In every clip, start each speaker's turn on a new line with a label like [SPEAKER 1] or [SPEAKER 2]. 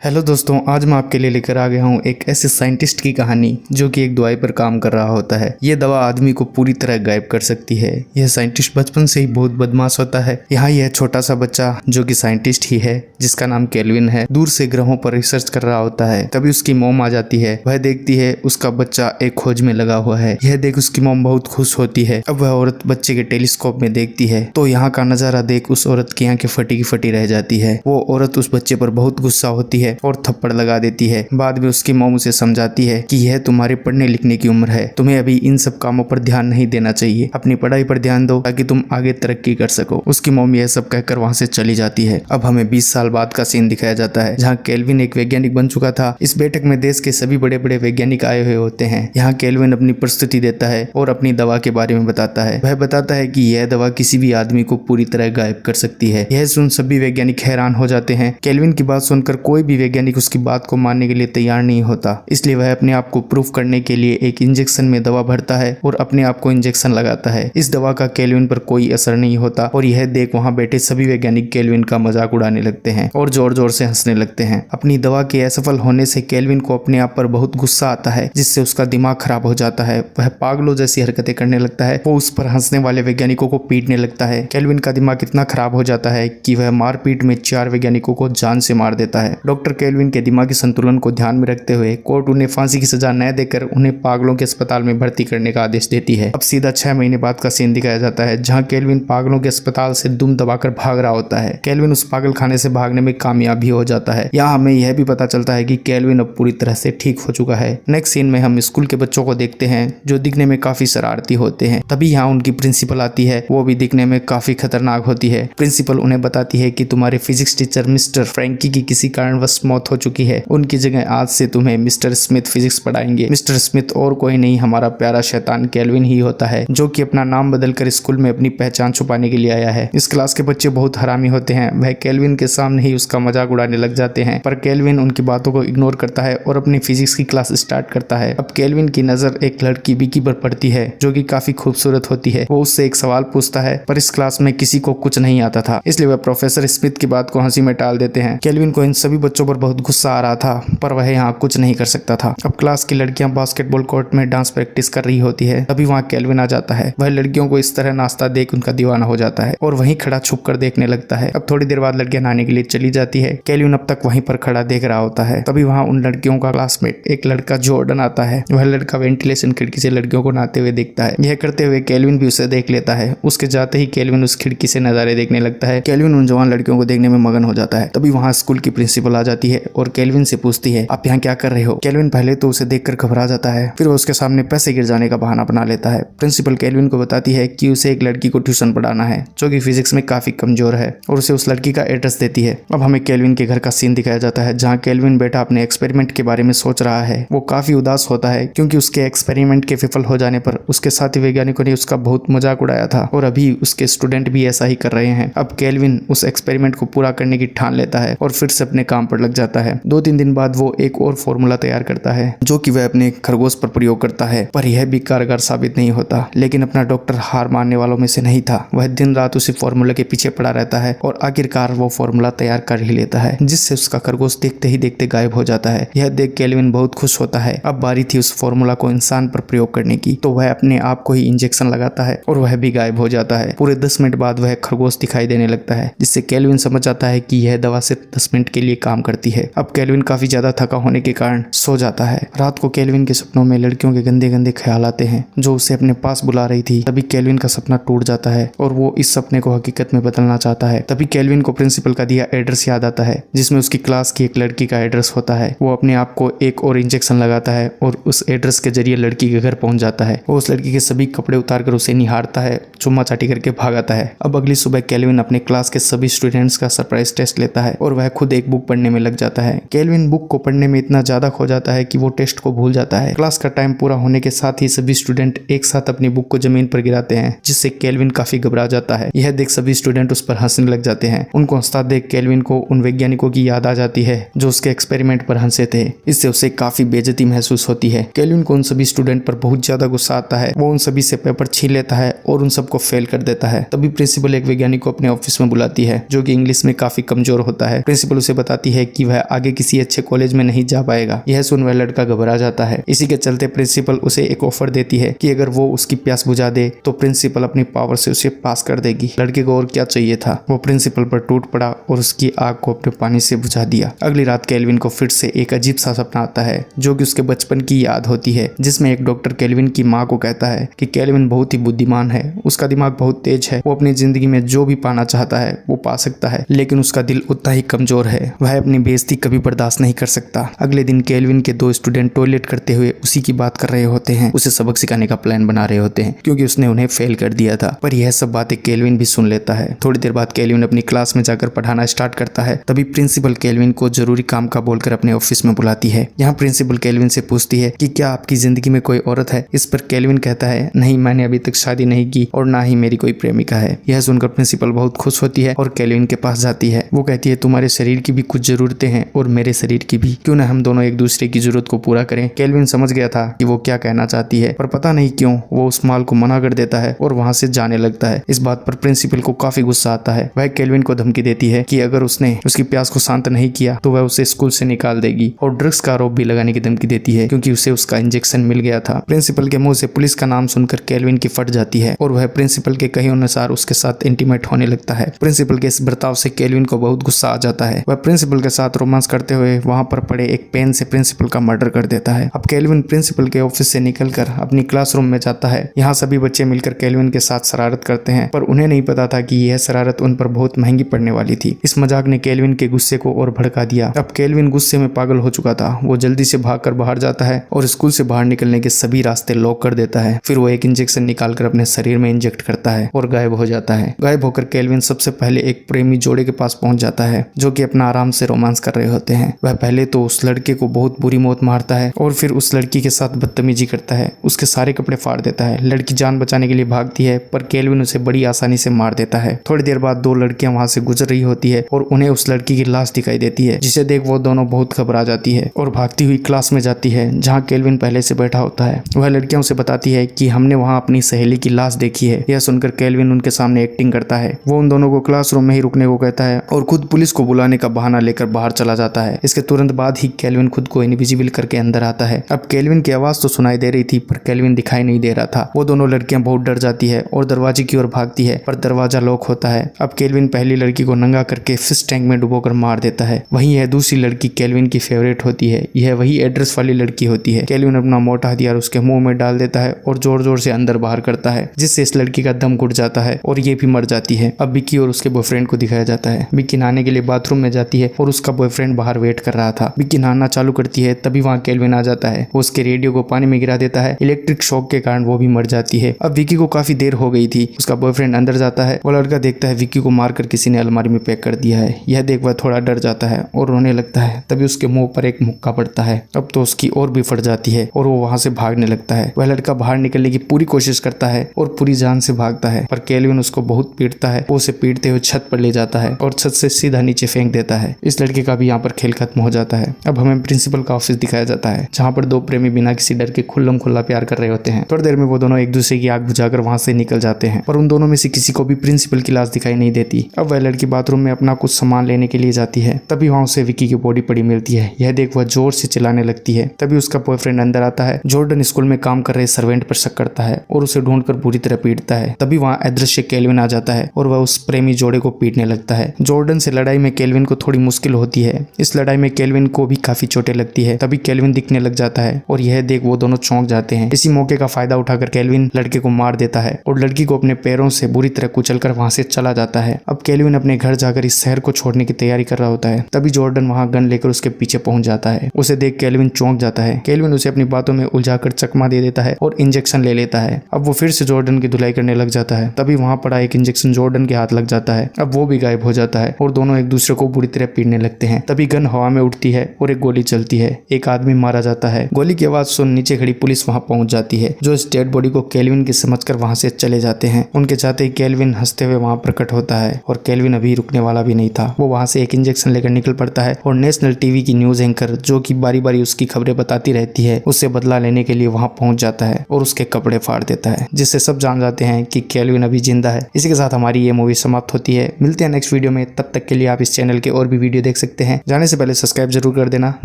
[SPEAKER 1] Hello दोस्तों, आज मैं आपके लिए लेकर आ गया हूँ एक ऐसे साइंटिस्ट की कहानी जो कि एक दवाई पर काम कर रहा होता है। ये दवा आदमी को पूरी तरह गायब कर सकती है। यह साइंटिस्ट बचपन से ही बहुत बदमाश होता है। यहाँ यह छोटा सा बच्चा जो कि साइंटिस्ट ही है, जिसका नाम केल्विन है, दूर से ग्रहों पर रिसर्च कर रहा होता है। तभी उसकी मॉम आ जाती है। वह देखती है उसका बच्चा एक खोज में लगा हुआ है। यह देख उसकी मॉम बहुत खुश होती है। अब वह औरत बच्चे के टेलीस्कोप में देखती है तो यहाँ का नजारा देख उस औरत की आंखें फटी की फटी रह जाती है। वो औरत उस बच्चे पर बहुत गुस्सा होती है और थप्पड़ लगा देती है। बाद में उसकी मॉम उसे समझाती है कि यह तुम्हारे पढ़ने लिखने की उम्र है, तुम्हें अभी इन सब कामों पर ध्यान नहीं देना चाहिए, अपनी पढ़ाई पर ध्यान दो ताकि तुम आगे तरक्की कर सको। उसकी मॉम यह सब कहकर वहां से चली जाती है। अब हमें 20 साल बाद का सीन दिखाया जाता है, जहाँ केल्विन एक वैज्ञानिक बन चुका था। इस बैठक में देश के सभी बड़े बड़े वैज्ञानिक आए हुए होते हैं। यहाँ केल्विन अपनी प्रस्तुति देता है और अपनी दवा के बारे में बताता है। वह बताता है कि यह दवा किसी भी आदमी को पूरी तरह गायब कर सकती है। यह सुन सभी वैज्ञानिक हैरान हो जाते हैं। केल्विन की बात सुनकर कोई भी वैज्ञानिक उसकी बात को मानने के लिए तैयार नहीं होता। इसलिए वह अपने आप को प्रूफ करने के लिए एक इंजेक्शन में दवा भरता है और अपने आप को इंजेक्शन लगाता है। इस दवा का केल्विन पर कोई असर नहीं होता और यह देख वहां बैठे सभी वैज्ञानिक केल्विन का मजाक उड़ाने लगते हैं और जोर जोर से हंसने लगते हैं। अपनी दवा के असफल होने से केल्विन को अपने आप पर बहुत गुस्सा आता है, जिससे उसका दिमाग खराब हो जाता है। वह पागलों जैसी हरकतें करने लगता है। वो उस पर हंसने वाले वैज्ञानिकों को पीटने लगता है। केल्विन का दिमाग इतना खराब हो जाता है कि वह मारपीट में 4 वैज्ञानिकों को जान से मार देता है। डॉक्टर केल्विन के दिमागी संतुलन को ध्यान में रखते हुए कोर्ट उन्हें फांसी की सजा न देकर उन्हें पागलों के अस्पताल में भर्ती करने का आदेश देती है। अब सीधा 6 महीने बाद का सीन दिखाया जाता है, जहां केल्विन पागलों के अस्पताल से दुम दबाकर भाग रहा होता है। केल्विन उस पागल खाने से भागने में कामयाब भी हो जाता है। यहाँ हमें यह भी पता चलता है कि केल्विन अब पूरी तरह से ठीक हो चुका है। नेक्स्ट सीन में हम स्कूल के बच्चों को देखते हैं जो दिखने में काफी शरारती होते हैं। तभी यहाँ उनकी प्रिंसिपल आती है। वो भी दिखने में काफी खतरनाक होती है। प्रिंसिपल उन्हें बताती है कि तुम्हारे फिजिक्स टीचर मिस्टर फ्रैंकी की किसी कारणवश मौत हो चुकी है। उनकी जगह आज से तुम्हें मिस्टर स्मिथ फिजिक्स पढ़ाएंगे। मिस्टर स्मिथ और कोई नहीं, हमारा प्यारा शैतान केल्विन ही होता है, जो कि अपना नाम बदलकर स्कूल में अपनी पहचान छुपाने के लिए आया है। इस क्लास के बच्चे बहुत हरामी होते हैं। वह केल्विन के सामने ही उसका मजाक उड़ाने लग जाते हैं, पर केल्विन उनकी बातों को इग्नोर करता है और अपनी फिजिक्स की क्लास स्टार्ट करता है। अब केल्विन की नजर एक लड़की विकी पर पड़ती है, जो कि काफी खूबसूरत होती है। वो उससे एक सवाल पूछता है, पर इस क्लास में किसी को कुछ नहीं आता था, इसलिए वह प्रोफेसर स्मिथ की बात को हंसी में टाल देते हैं। केल्विन को इन सभी बच्चों पर बहुत गुस्सा आ रहा था, पर वह यहाँ कुछ नहीं कर सकता था। अब क्लास की लड़कियां बास्केटबॉल कोर्ट में डांस प्रैक्टिस कर रही होती है। तभी वहाँ केल्विन आ जाता है। वह लड़कियों को इस तरह नाचता देख उनका दीवाना हो जाता है और वहीं खड़ा छुप कर देखने लगता है। अब थोड़ी देर बाद लड़कियां नहाने के लिए चली जाती है। केल्विन अब तक वहीं पर खड़ा देख रहा होता है। तभी वहाँ उन लड़कियों का क्लासमेट एक लड़का जॉर्डन आता है। वह लड़का वेंटिलेशन खिड़की से लड़कियों को नहाते हुए देखता है। यह करते हुए केल्विन भी उसे देख लेता है। उसके जाते ही केल्विन उस खिड़की से नजारे देखने लगता है। केल्विन उन जवान लड़कियों को देखने में मगन हो जाता है। तभी वहाँ स्कूल की प्रिंसिपल आ जाती है और केल्विन से पूछती है, आप यहाँ क्या कर रहे हो? केल्विन पहले तो उसे देखकर घबरा जाता है, फिर वो उसके सामने पैसे गिर जाने का बहाना बना लेता है। प्रिंसिपल केल्विन को बताती है कि उसे एक लड़की को ट्यूशन पढ़ाना है, जो कि फिजिक्स में काफी कमजोर है, और उसे उस लड़की का एड्रेस देती है। अब हमें केल्विन के घर का सीन दिखाया जाता है, जहाँ केल्विन बेटा अपने एक्सपेरिमेंट के बारे में सोच रहा है। वो काफी उदास होता है क्योंकि उसके एक्सपेरिमेंट के विफल हो जाने पर उसके साथी वैज्ञानिकों ने उसका बहुत मजाक उड़ाया था और अभी उसके स्टूडेंट भी ऐसा ही कर रहे हैं। अब केल्विन उस एक्सपेरिमेंट को पूरा करने की ठान लेता है और फिर से अपने काम पर लग जाता है। 2-3 दिन बाद वो एक और फॉर्मूला तैयार करता है, जो कि वह अपने खरगोश पर प्रयोग करता है, पर यह भी कारगर साबित नहीं होता। लेकिन अपना डॉक्टर हार मानने वालों में से नहीं था। वह दिन रात उसी फॉर्मूला के पीछे पड़ा रहता है और आखिरकार वो फॉर्मूला तैयार कर ही लेता है, जिससे उसका खरगोश देखते ही देखते गायब हो जाता है। यह देख केल्विन बहुत खुश होता है। अब बारी थी उस फॉर्मूला को इंसान पर प्रयोग करने की, तो वह अपने आप को ही इंजेक्शन लगाता है और वह भी गायब हो जाता है। पूरे 10 मिनट बाद वह खरगोश दिखाई देने लगता है, जिससे केल्विन समझ जाता है कि यह दवा सिर्फ 10 मिनट के लिए काम करती है। अब केल्विन काफी ज्यादा थका होने के कारण सो जाता है। रात को केल्विन के सपनों में लड़कियों के गंदे गंदे ख्याल आते हैं, जो उसे अपने पास बुला रही थी। तभी केल्विन का सपना टूट जाता है और वो इस सपने को हकीकत में बदलना चाहता है। तभी केल्विन को प्रिंसिपल का दिया एड्रेस याद आता है, जिसमें उसकी क्लास की एक लड़की का एड्रेस होता है। वो अपने आप को एक और इंजेक्शन लगाता है और उस एड्रेस के जरिए लड़की के घर पहुंच जाता है। वो उस लड़की के सभी कपड़े उतारकर उसे निहारता है, चुम्मा चाटी करके भाग आता है। अब अगली सुबह केल्विन अपने क्लास के सभी स्टूडेंट्स का सरप्राइज टेस्ट लेता है और वह खुद एक बुक पढ़ने में लग जाता है। केल्विन बुक को पढ़ने में इतना ज्यादा खो जाता है कि वो टेस्ट को भूल जाता है। क्लास का टाइम पूरा होने के साथ ही सभी स्टूडेंट एक साथ अपनी बुक को जमीन पर गिराते हैं, जिससे केल्विन काफी घबरा जाता है। यह देख सभी स्टूडेंट उस पर हंसने लग जाते हैं। उनको हंसता देख केल्विन को उन वैज्ञानिकों की याद आ जाती है जो उसके एक्सपेरिमेंट पर हंसे थे। इससे उसे काफी बेइज्जती महसूस होती है। केल्विन को उन सभी स्टूडेंट पर बहुत ज्यादा गुस्सा आता है। वो उन सभी से पेपर छीन लेता है और उन सबको फेल कर देता है। तभी प्रिंसिपल एक वैज्ञानिक को अपने ऑफिस में बुलाती है, जो कि इंग्लिश में काफी कमजोर होता है। प्रिंसिपल उसे बताती है कि वह आगे किसी अच्छे कॉलेज में नहीं जा पाएगा। यह सुन वह लड़का घबरा जाता है। इसी के चलते प्रिंसिपल उसे एक ऑफर देती है कि अगर वो उसकी प्यास बुझा दे तो प्रिंसिपल अपनी पावर से उसे पास कर देगी। लड़के को और क्या चाहिए था, वो प्रिंसिपल पर टूट पड़ा और उसकी आग को अपने पानी से बुझा दिया। अगली रात केल्विन को फिर से एक अजीब सा सपना आता है जो कि उसके बचपन की याद होती है, जिसमें एक डॉक्टर केल्विन की माँ को कहता है कि केल्विन बहुत ही बुद्धिमान है, उसका दिमाग बहुत तेज है, वो अपनी जिंदगी में जो भी पाना चाहता है वो पा सकता है, लेकिन उसका दिल उतना ही कमजोर है, वह अपनी बेइज्जती कभी बर्दाश्त नहीं कर सकता। अगले दिन केल्विन के दो स्टूडेंट टॉयलेट करते हुए उसी की बात कर रहे होते हैं, उसे सबक सिखाने का प्लान बना रहे होते हैं क्योंकि उसने उन्हें फेल कर दिया था। पर यह सब बातें केल्विन भी सुन लेता है। थोड़ी देर बाद केल्विन अपनी क्लास में जाकर पढ़ाना स्टार्ट करता है। तभी प्रिंसिपल केल्विन को जरूरी काम का बोलकर अपने ऑफिस में बुलाती है। यहाँ प्रिंसिपल केल्विन से पूछती है कि क्या आपकी जिंदगी में कोई औरत है। इस पर केल्विन कहता है नहीं, मैंने अभी तक शादी नहीं की और ना ही मेरी कोई प्रेमिका है। यह सुनकर प्रिंसिपल बहुत खुश होती है और केल्विन के पास जाती है। वो कहती है तुम्हारे शरीर की भी कुछ जरूरतें हैं और मेरे शरीर की भी, क्यों ना हम दोनों एक दूसरे की जरूरत को पूरा करें। केल्विन समझ गया था कि वो क्या कहना चाहती है, पर पता नहीं क्यों वो उस माल को मना कर देता है और वहां से जाने लगता है। इस बात पर प्रिंसिपल को काफी गुस्सा आता है। वह केल्विन को धमकी देती है कि अगर उसने उसकी प्यास को शांत नहीं किया तो वह उसे स्कूल से निकाल देगी और ड्रग्स का आरोप भी लगाने की धमकी देती है क्योंकि उसे उसका इंजेक्शन मिल गया था। प्रिंसिपल के मुंह से पुलिस का नाम सुनकर केल्विन की फट जाती है और वह प्रिंसिपल के कहे अनुसार उसके साथ इंटीमेट होने लगता है। प्रिंसिपल के इस बर्ताव से केल्विन को बहुत गुस्सा आ जाता है। वह प्रिंसिपल के साथ रोमांस करते हुए वहां पर पड़े एक पेन से प्रिंसिपल का मर्डर कर देता है। अब केल्विन प्रिंसिपल के ऑफिस से निकलकर अपनी क्लासरूम में जाता है। यहाँ सभी बच्चे मिलकर केल्विन के साथ शरारत करते हैं, पर उन्हें नहीं पता था कि यह शरारत उन पर बहुत महंगी पड़ने वाली थी। इस मजाक ने केल्विन के गुस्से को और भड़का दिया। अब केल्विन गुस्से में पागल हो चुका था। वो जल्दी से भागकर बाहर जाता है और स्कूल से बाहर निकलने के सभी रास्ते लॉक कर देता है। फिर वो एक इंजेक्शन निकालकर अपने शरीर में इंजेक्ट करता है और गायब हो जाता है। गायब होकर केल्विन सबसे पहले एक प्रेमी जोड़े के पास पहुंच जाता है जो कि अपना आराम से रोमांस कर रहे होते हैं। वह पहले तो उस लड़के को बहुत बुरी मौत मारता है और फिर उस लड़की के साथ बदतमीजी करता है, उसके सारे कपड़े फाड़ देता है। लड़की जान बचाने के लिए भागती है पर केल्विन उसे बड़ी आसानी से मार देता है। थोड़ी देर बाद दो लड़कियां वहां से गुजर रही होती है और उन्हें उस लड़की की लाश दिखाई देती है, जिसे देख वो दोनों बहुत घबरा जाती है और भागती हुई क्लास में जाती है जहाँ केल्विन पहले से बैठा होता है। वह लड़कियां उसे बताती है कि हमने वहाँ अपनी सहेली की लाश देखी है। यह सुनकर केल्विन उनके सामने एक्टिंग करता है। वो उन दोनों को क्लासरूम में ही रुकने को कहता है और खुद पुलिस को बुलाने का बहाना लेकर बाहर चला जाता है। इसके तुरंत बाद ही केल्विन खुद को इनविजिबल करके अंदर आता है। अब केल्विन की आवाज तो सुनाई दे रही थी पर केल्विन दिखाई नहीं दे रहा था। वो दोनों लड़कियां बहुत डर जाती है और दरवाजे की ओर भागती है पर दरवाजा लॉक होता है। अब केल्विन पहली लड़की को नंगा करके फिश टैंक में डुबोकर मार देता है। वहीं यह दूसरी लड़की केल्विन की फेवरेट होती है। यह वही एड्रेस वाली लड़की होती है। केल्विन अपना मोटा हथियार उसके मुंह में डाल देता है और जोर जोर से अंदर बाहर करता है, जिससे इस लड़की का दम घुट जाता है और ये भी मर जाती है। अब विक्की और उसके बॉयफ्रेंड को दिखाया जाता है। विक्की नहाने के लिए बाथरूम में जाती है और उसका बॉयफ्रेंड बाहर वेट कर रहा था। विक्की नहाना चालू करती है तभी वहाँ केल्विन आ जाता है। वो उसके रेडियो को पानी में गिरा देता है। इलेक्ट्रिक शॉक के कारण वो भी मर जाती है। अब विक्की को काफी देर हो गई थी। उसका बॉयफ्रेंड अंदर जाता है। वो लड़का देखता है विक्की को मारकर किसी ने अलमारी में पैक कर दिया है। यह देख वह थोड़ा डर जाता है और रोने लगता है। तभी उसके मुंह पर एक मुक्का पड़ता है। अब तो उसकी और भी फट जाती है और वो वहां से भागने लगता है। वह लड़का बाहर निकलने की पूरी कोशिश करता है और पूरी जान से भागता है, पर केल्विन उसको बहुत पीटता है। वो उसे पीटते हुए छत पर ले जाता है और छत से सीधा नीचे फेंक देता है। इस लड़के का भी यहाँ पर खेल खत्म हो जाता है। अब हमें प्रिंसिपल का ऑफिस दिखाया जाता है जहाँ पर दो प्रेमी बिना किसी डर के खुल्लम खुल्ला प्यार कर रहे होते हैं। थोड़ी देर में वो दोनों एक दूसरे की आग बुझाकर वहां से निकल जाते हैं, पर उन दोनों में से किसी को भी प्रिंसिपल की लाश दिखाई नहीं देती। अब वह लड़की बाथरूम में अपना कुछ सामान लेने के लिए जाती है। तभी वहां उसे विक्की की बॉडी पड़ी मिलती है। यह देख वह जोर से चिल्लाने लगती है। तभी उसका बॉयफ्रेंड अंदर आता है। जॉर्डन स्कूल में काम कर रहे सर्वेंट पर शक करता है और उसे ढूंढकर बुरी तरह पीटता है। तभी वहां अदृश्य केल्विन आ जाता है और वह उस प्रेमी जोड़े को पीटने लगता है। जॉर्डन से लड़ाई में केल्विन को थोड़ी मुश्किल होती है। इस लड़ाई में केल्विन को भी काफी चोटें लगती है। तभी केल्विन दिखने लग जाता है और यह देख वो दोनों चौंक जाते हैं। इसी मौके का फायदा उठाकर केल्विन लड़के को मार देता है और लड़की को अपने पैरों से बुरी तरह कुचलकर वहां से चला जाता है। अब केल्विन अपने घर जाकर इस शहर को छोड़ने की तैयारी कर रहा होता है। तभी जॉर्डन वहां गन लेकर उसके पीछे पहुंच जाता है। उसे देख केल्विन चौंक जाता है। केल्विन उसे अपनी बातों में उलझाकर चकमा दे देता है और इंजेक्शन ले लेता है। अब वो फिर से जॉर्डन की धुलाई करने लग जाता है। तभी वहां पड़ा एक इंजेक्शन जॉर्डन के हाथ लग जाता है। अब वो भी गायब हो जाता है और दोनों एक दूसरे को बुरी तरह पीटने लगते हैं। तभी गन हवा में उठती है और एक गोली चलती है। एक आदमी मारा जाता है। गोली की आवाज सुन नीचे खड़ी पुलिस वहां पहुंच जाती है, जो इस डेड बॉडी को केल्विन की समझकर वहां से चले जाते हैं। उनके जाते ही केल्विन हंसते हुए वहां प्रकट होता है और केल्विन अभी रुकने वाला भी नहीं था। वो वहां से एक इंजेक्शन लेकर निकल पड़ता है और नेशनल टीवी की न्यूज एंकर, जो कि बारी बारी उसकी खबरें बताती रहती है, उससे बदला लेने के लिए वहां पहुंच जाता है और उसके कपड़े फाड़ देता है, जिससे सब जान जाते हैं कि केल्विन अभी जिंदा है। इसी के साथ हमारी ये मूवी समाप्त होती है। मिलते हैं नेक्स्ट वीडियो में। तब तक के लिए आप इस चैनल के और भी वीडियो देख देख सकते हैं। जाने से पहले सब्सक्राइब जरूर कर देना।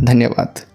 [SPEAKER 1] धन्यवाद।